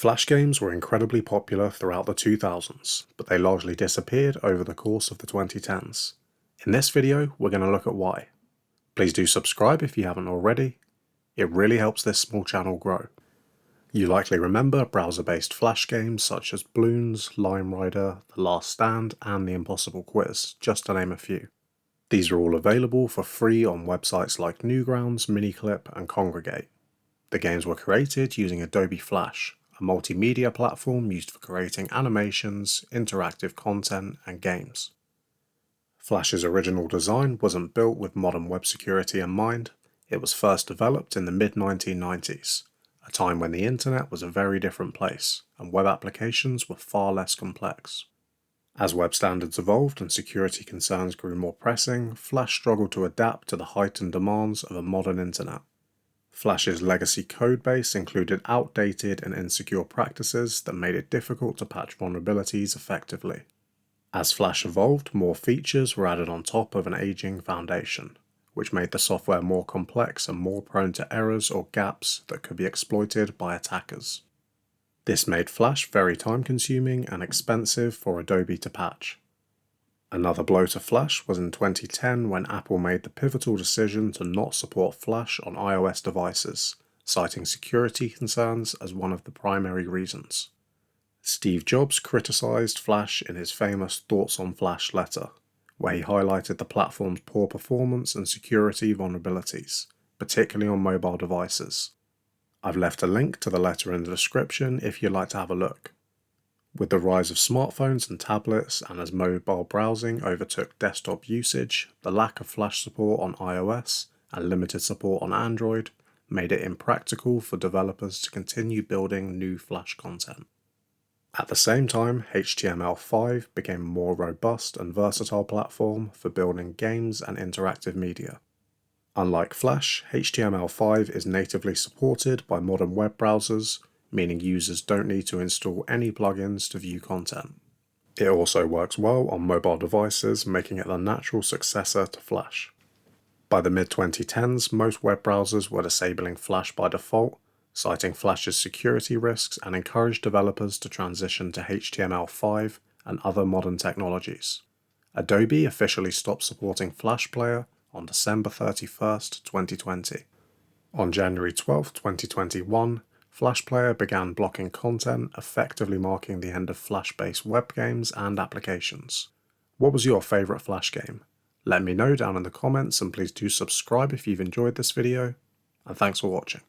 Flash games were incredibly popular throughout the 2000s, but they largely disappeared over the course of the 2010s. In this video, we're going to look at why. Please do subscribe if you haven't already. It really helps this small channel grow. You likely remember browser-based Flash games such as Bloons, Lime Rider, The Last Stand, and The Impossible Quiz, just to name a few. These are all available for free on websites like Newgrounds, Miniclip, and Congregate. The games were created using Adobe Flash, a multimedia platform used for creating animations, interactive content, and games. Flash's original design wasn't built with modern web security in mind. It was first developed in the mid-1990s, a time when the internet was a very different place, and web applications were far less complex. As web standards evolved and security concerns grew more pressing, Flash struggled to adapt to the heightened demands of a modern internet. Flash's legacy codebase included outdated and insecure practices that made it difficult to patch vulnerabilities effectively. As Flash evolved, more features were added on top of an aging foundation, which made the software more complex and more prone to errors or gaps that could be exploited by attackers. This made Flash very time-consuming and expensive for Adobe to patch. Another blow to Flash was in 2010 when Apple made the pivotal decision to not support Flash on iOS devices, citing security concerns as one of the primary reasons. Steve Jobs criticized Flash in his famous Thoughts on Flash letter, where he highlighted the platform's poor performance and security vulnerabilities, particularly on mobile devices. I've left a link to the letter in the description if you'd like to have a look. With the rise of smartphones and tablets, and as mobile browsing overtook desktop usage, the lack of Flash support on iOS and limited support on Android made it impractical for developers to continue building new Flash content. At the same time, HTML5 became a more robust and versatile platform for building games and interactive media. Unlike Flash, HTML5 is natively supported by modern web browsers, meaning users don't need to install any plugins to view content. It also works well on mobile devices, making it the natural successor to Flash. By the mid-2010s, most web browsers were disabling Flash by default, citing Flash's security risks, and encouraged developers to transition to HTML5 and other modern technologies. Adobe officially stopped supporting Flash Player on December 31st, 2020. On January 12, 2021, Flash Player began blocking content, effectively marking the end of Flash-based web games and applications. What was your favourite Flash game? Let me know down in the comments, and please do subscribe if you've enjoyed this video, and thanks for watching.